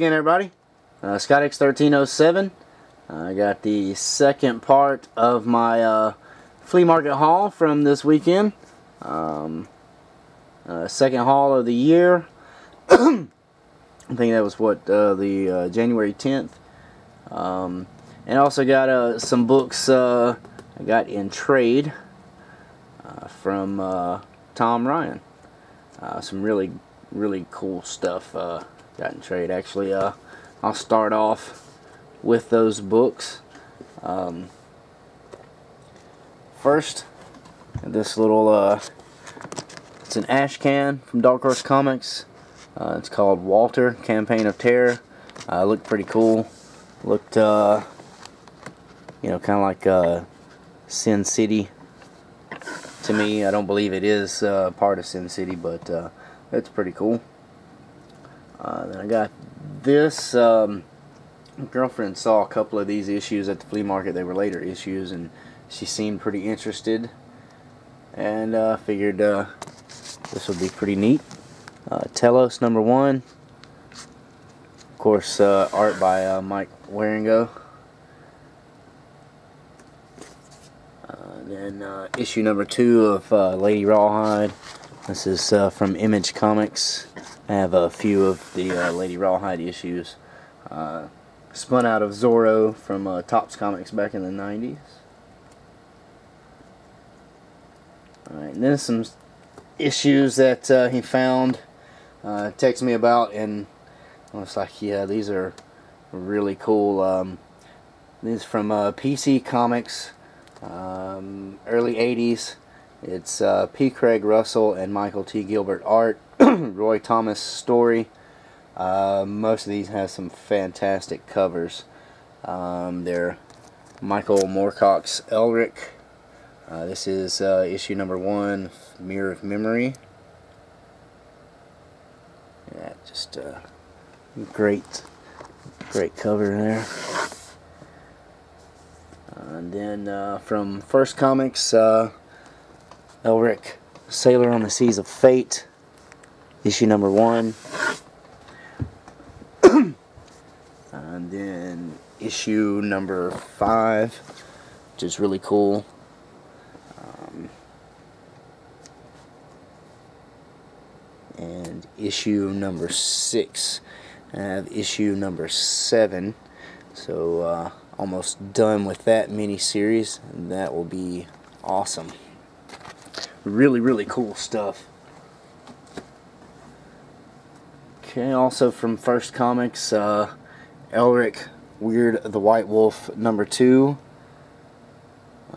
again, everybody. Scott X1307. I got the second part of my flea market haul from this weekend. Second haul of the year. I think that was what, the January 10th. And also got some books I got in trade from Tom Ryan. Some really cool stuff got in trade. Actually, I'll start off with those books. First, this little it's an ash can from Dark Horse Comics. It's called Walter, Campaign of Terror. Looked pretty cool. Looked you know, kind of like Sin City to me. I don't believe it is part of Sin City, but it's pretty cool. Then I got this. My girlfriend saw a couple of these issues at the flea market. They were later issues, and she seemed pretty interested, and figured this would be pretty neat. Telos #1. Of course, art by Mike Waringo. Then issue #2 of Lady Rawhide. This is from Image Comics. I have a few of the Lady Rawhide issues. Spun out of Zorro from Topps Comics back in the 90s. Alright, and then some issues that he found, texted me about, and I was like, yeah, these are really cool. These from PC Comics, early 80s. It's P. Craig Russell and Michael T. Gilbert art, Roy Thomas story. Most of these have some fantastic covers. They're Michael Moorcock's Elric. This is issue #1, Mirror of Memory. Yeah, just great cover there. And then from First Comics, Elric, Sailor on the Seas of Fate, issue #1. And then issue #5, which is really cool. And issue #6. I have issue #7. So almost done with that mini-series, and that will be awesome. Really cool stuff. Okay, also from First Comics, Elric, Weird the White Wolf #2.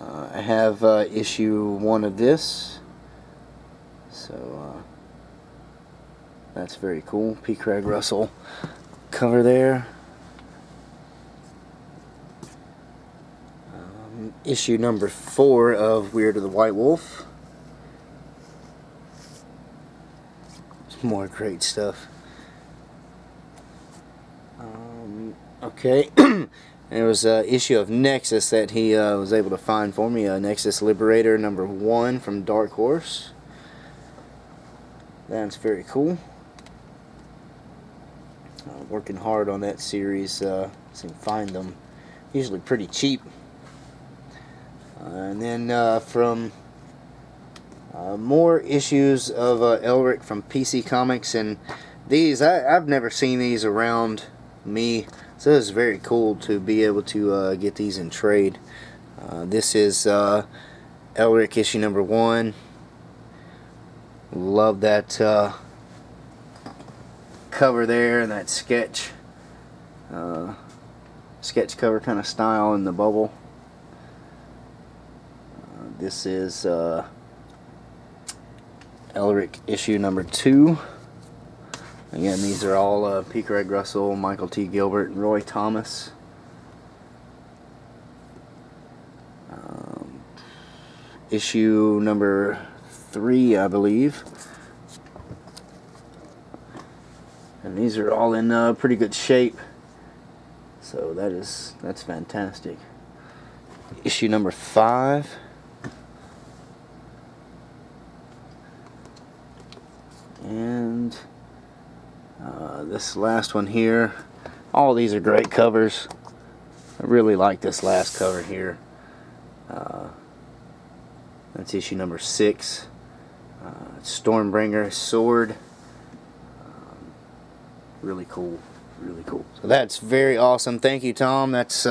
I have issue 1 of this, so that's very cool. P. Craig Russell cover there. Issue #4 of Weird the White Wolf. More great stuff. Okay, there was an issue of Nexus that he was able to find for me. Nexus Liberator #1 from Dark Horse. That's very cool. Working hard on that series, so you can find them usually pretty cheap. And then from more issues of Elric from PC Comics, and these I've never seen these around me, so it's very cool to be able to get these in trade. This is Elric issue #1. Love that cover there, and that sketch cover kind of style in the bubble. This is Elric issue #2. Again, these are all P. Craig Russell, Michael T. Gilbert, and Roy Thomas. Issue #3, I believe. And these are all in pretty good shape, so that's fantastic. Issue #5. And this last one here, All these are great covers. I really like this last cover here. That's issue number 6. Stormbringer sword. Really cool. Really cool. So that's very awesome. Thank you, Tom. That's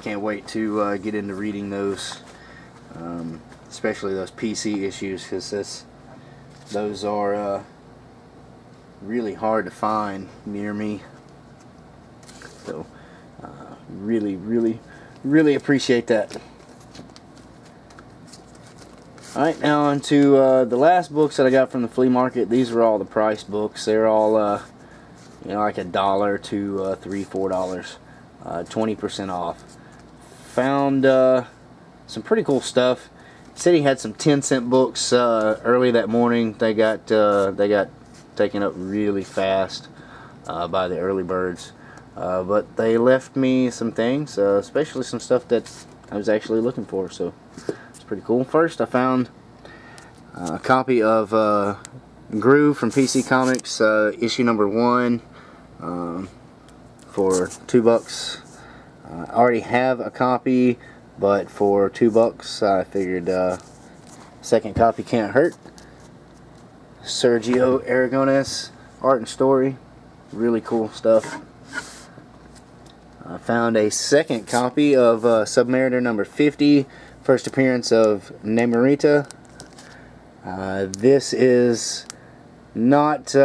can't wait to get into reading those, especially those PC issues, because those are really hard to find near me. So really appreciate that. Alright, now on to the last books that I got from the flea market. These were all the price books. They're all you know, like $1 to $3, $4, 20% off. Found some pretty cool stuff. Said he had some 10-cent books early that morning. They got taken up really fast by the early birds. But they left me some things, especially some stuff that I was actually looking for, so it's pretty cool. First, I found a copy of Groove from PC Comics, issue number 1, for $2. I already have a copy, but for $2 I figured second copy can't hurt. Sergio Aragonés art and story, really cool stuff. I found a second copy of Submariner number 50, first appearance of Namorita. This is not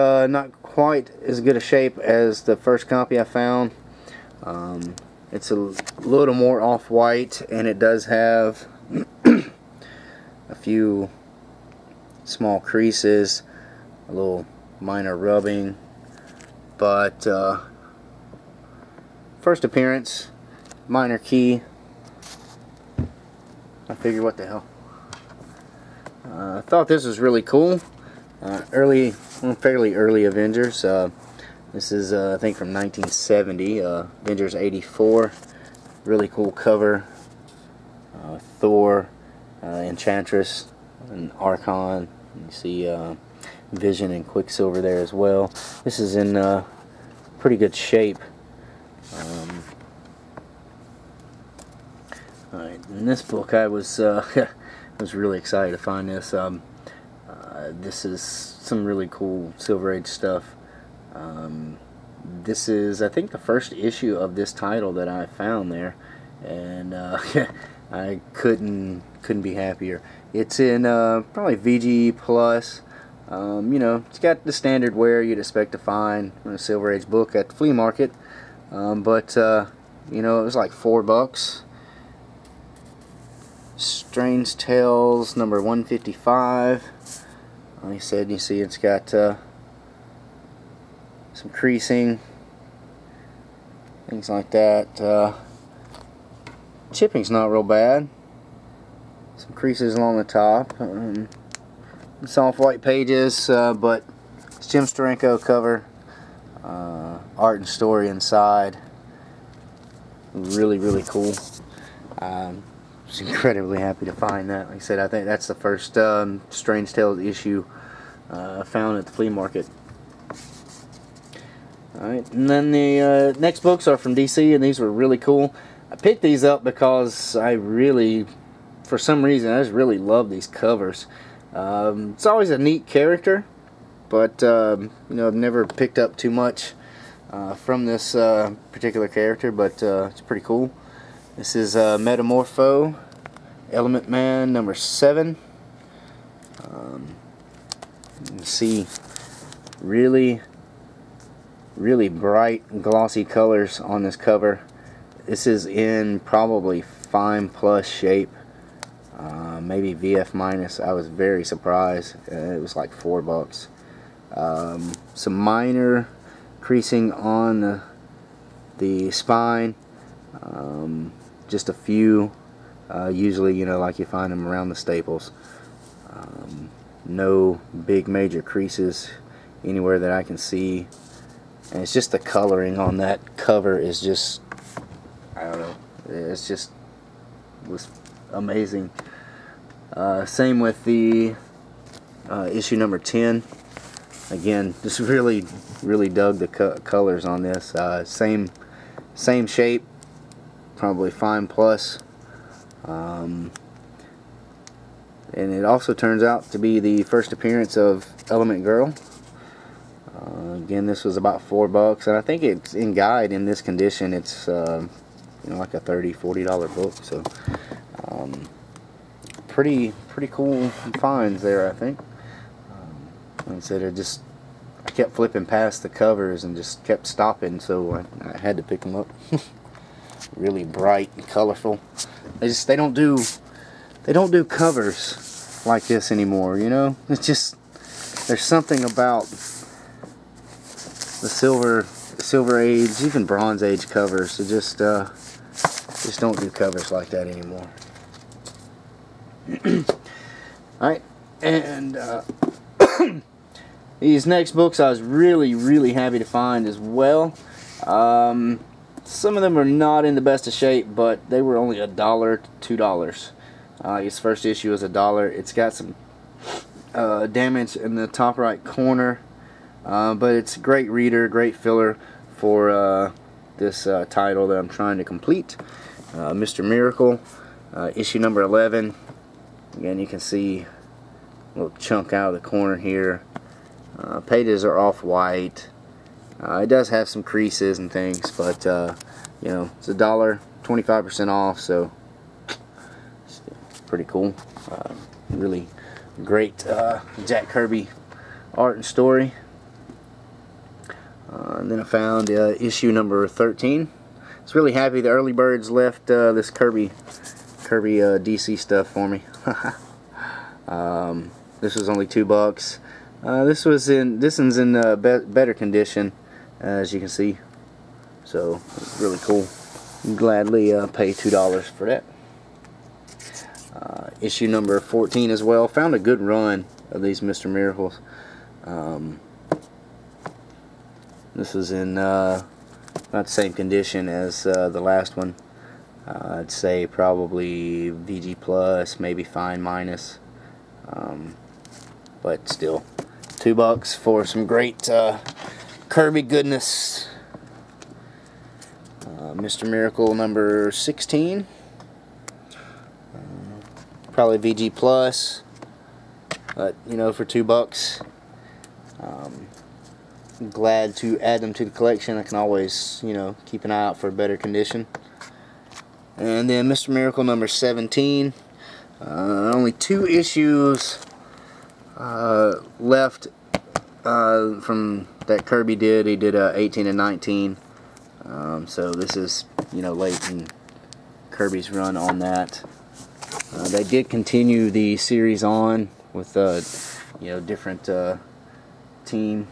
quite as good a shape as the first copy I found. It's a little more off-white, and it does have a few small creases, a little minor rubbing, but first appearance, minor key. I figured, what the hell. I thought this was really cool. Fairly early Avengers. This is I think from 1970, Avengers 84. Really cool cover. Thor, Enchantress, and Archon. You see Vision and Quicksilver there as well. This is in pretty good shape. Alright, in this book I was was really excited to find this. This is some really cool Silver Age stuff. This is, I think, the first issue of this title that I found there, and I couldn't be happier. It's in probably VG Plus. You know, it's got the standard wear you'd expect to find in a Silver Age book at the flea market, but you know, it was like $4. Strange Tales number 155. Like I said, you see it's got some creasing, things like that. Chipping's not real bad. Some creases along the top. Soft white pages, but it's Jim Steranko cover. Art and story inside. Really cool. I was incredibly happy to find that. Like I said, I think that's the first Strange Tales issue found at the flea market. Alright, and then the next books are from DC, and these were really cool. I picked these up because I really, for some reason, I just really love these covers. It's always a neat character, but you know, I've never picked up too much from this particular character, but it's pretty cool. This is Metamorpho, Element Man number 7. You can see really bright glossy colors on this cover. This is in probably fine plus shape, maybe VF minus. I was very surprised. It was like $4. Some minor creasing on the spine, just a few, usually, you know, like you find them around the staples. No big major creases anywhere that I can see, and it's just the coloring on that cover is just, I don't know, it's just was amazing. Same with the issue number 10. again, just really dug the colors on this. Same shape, probably fine plus. And it also turns out to be the first appearance of Element Girl. Again, this was about $4, and I think it's in guide in this condition. It's you know, like a $30–40 book. So pretty cool finds there, I think. Like I said, I kept flipping past the covers and just kept stopping, so I had to pick them up. Really bright and colorful. They don't do covers like this anymore, you know. It's just, there's something about the silver age, even bronze age covers. It just don't do covers like that anymore. Alright, and these next books I was really happy to find as well. Some of them are not in the best of shape, but they were only $1 to $2. Its first issue is $1. It's got some damage in the top right corner, but it's a great reader, great filler for this title that I'm trying to complete. Mr. Miracle, issue number 11. Again, you can see a little chunk out of the corner here. Pages are off-white. It does have some creases and things, but you know, it's $1, 25% off, so it's pretty cool. Really great Jack Kirby art and story. And then I found issue number 13. I was really happy the early birds left this Kirby DC stuff for me. This was only $2. This one's in better condition, as you can see, so it's really cool. Gladly pay $2 for that. Issue number 14 as well. Found a good run of these Mr. Miracles. This was in not the same condition as the last one. I'd say probably VG plus, maybe fine minus, but still $2 for some great Kirby goodness. Mr. Miracle number 16, probably VG plus, but you know, for $2. Glad to add them to the collection. I can always, you know, keep an eye out for a better condition. And then Mr. Miracle number 17. Only 2 issues left from that Kirby did. He did 18 and 19. So this is, you know, late in Kirby's run on that. They did continue the series on with you know, different team.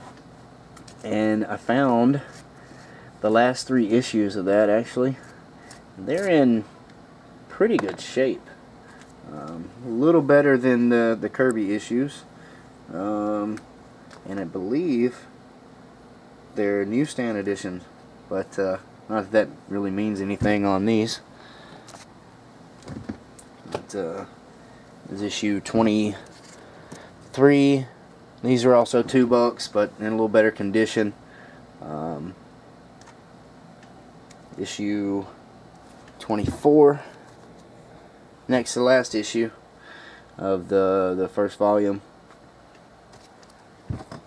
And I found the last 3 issues of that, actually. They're in pretty good shape. A little better than the Kirby issues. And I believe they're newsstand editions. But not that that really means anything on these. But this is issue 23. These are also $2, but in a little better condition. Issue 24, next to the last issue of the first volume,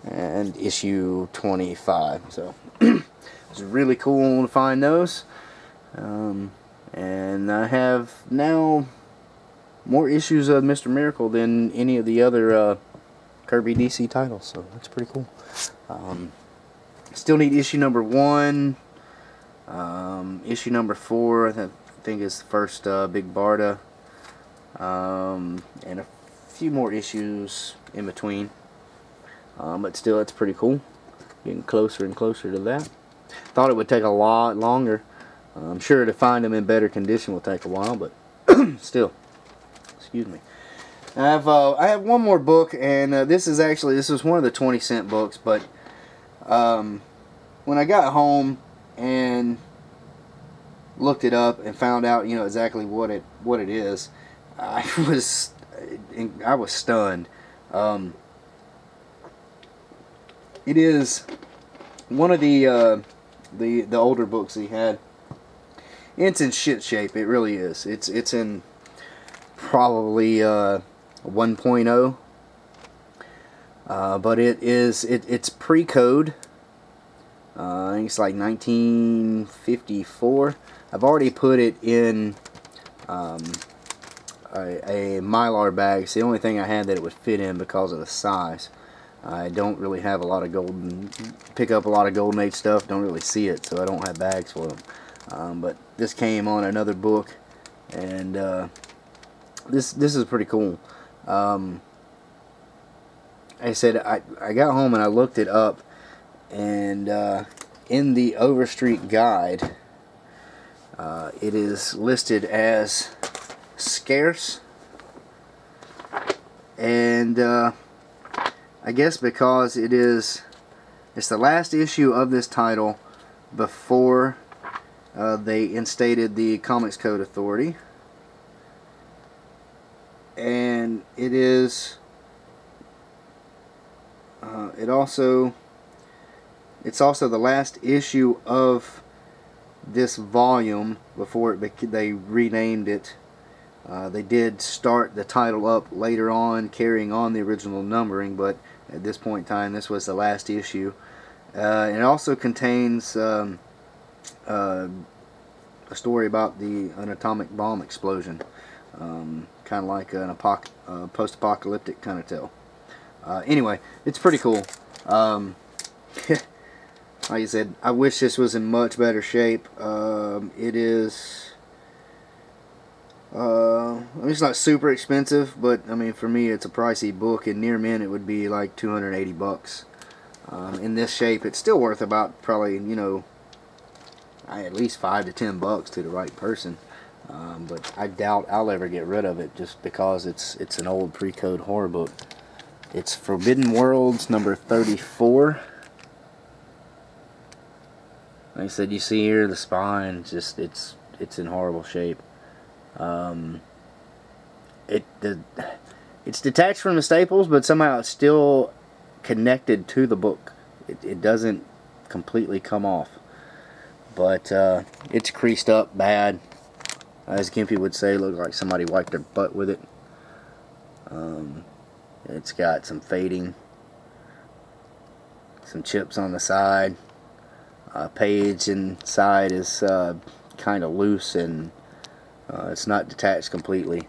and issue 25. So it's really cool to find those. And I have now more issues of Mr. Miracle than any of the other Kirby DC titles, so that's pretty cool. Still need issue number 1, issue number 4, I think is the first Big Barda, and a few more issues in between, but still, it's pretty cool. Getting closer and closer to that. Thought it would take a lot longer. I'm sure to find them in better condition will take a while, but still, excuse me. I have one more book, and this was one of the 20-cent books, but when I got home and looked it up and found out, you know, exactly what it is, I was stunned. It is one of the older books he had. It's in shit shape. It really is. It's in probably 1.0. But it's pre-code. I think it's like 1954. I've already put it in a Mylar bag. It's the only thing I had that it would fit in because of the size. I don't really have a lot of pick up a lot of Golden Age stuff. Don't really see it, so I don't have bags for them. But this came on another book, and this is pretty cool. Like I said, I got home and I looked it up, and in the Overstreet Guide, it is listed as Scarce, and I guess because it's the last issue of this title before they instated the Comics Code Authority, and it's also the last issue of this volume before they renamed it. They did start the title up later on, carrying on the original numbering, but at this point in time, this was the last issue. It also contains a story about an atomic bomb explosion, kind of like an post-apocalyptic kind of tale. Anyway, it's pretty cool. Like I said, I wish this was in much better shape. It is. I mean, it's not super expensive, but I mean, for me, it's a pricey book. And near mint, it would be like 280 bucks. In this shape, it's still worth about probably, you know, at least 5 to 10 bucks to the right person. But I doubt I'll ever get rid of it just because it's an old pre-code horror book. It's Forbidden Worlds number 34. Like I said, you see here the spine. Just it's in horrible shape. It's detached from the staples, but somehow it's still connected to the book. It doesn't completely come off, but it's creased up bad. As Gimpy would say, it looks like somebody wiped their butt with it. It's got some fading, some chips on the side. Page inside is kind of loose, and it's not detached completely.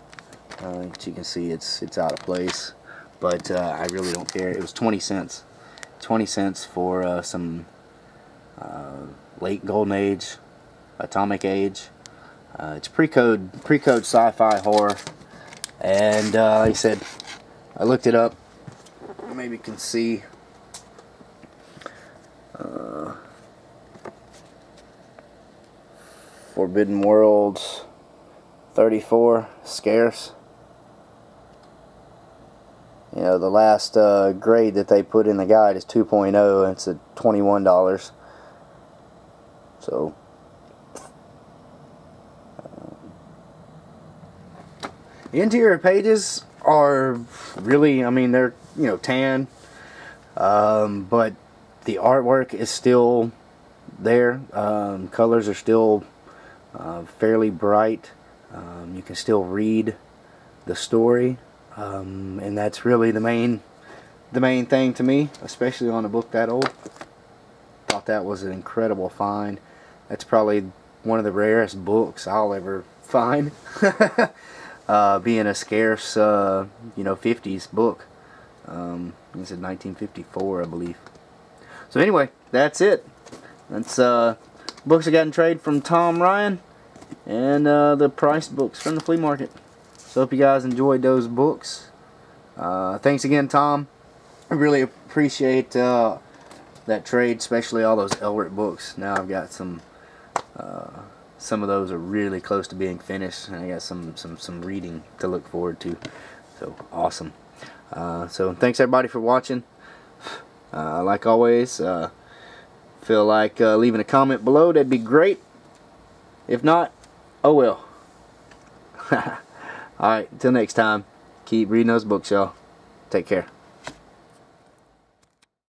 As you can see, it's out of place, but I really don't care. It was 20 cents. 20 cents for some late Golden Age, Atomic Age. It's pre-code sci-fi horror, and like I said, I looked it up. Maybe you can see. Forbidden Worlds 34, Scarce. You know, the last grade that they put in the guide is 2.0, and it's at $21. So the interior pages are really, I mean, they're, you know, tan, but the artwork is still there. Colors are still fairly bright. You can still read the story, and that's really the main thing to me, especially on a book that old. Thought that was an incredible find. That's probably one of the rarest books I'll ever find. Being a scarce, you know, 50s book. It's in 1954, I believe. So anyway, that's it. That's books I got in trade from Tom Ryan, and the priced books from the flea market. So hope you guys enjoyed those books. Thanks again, Tom. I really appreciate that trade, especially all those Elric books. Now I've got some of those are really close to being finished, and I got some reading to look forward to. So awesome. So thanks everybody for watching. Like always, feel like leaving a comment below, that'd be great. If not, oh well. Alright, until next time, keep reading those books, y'all. Take care.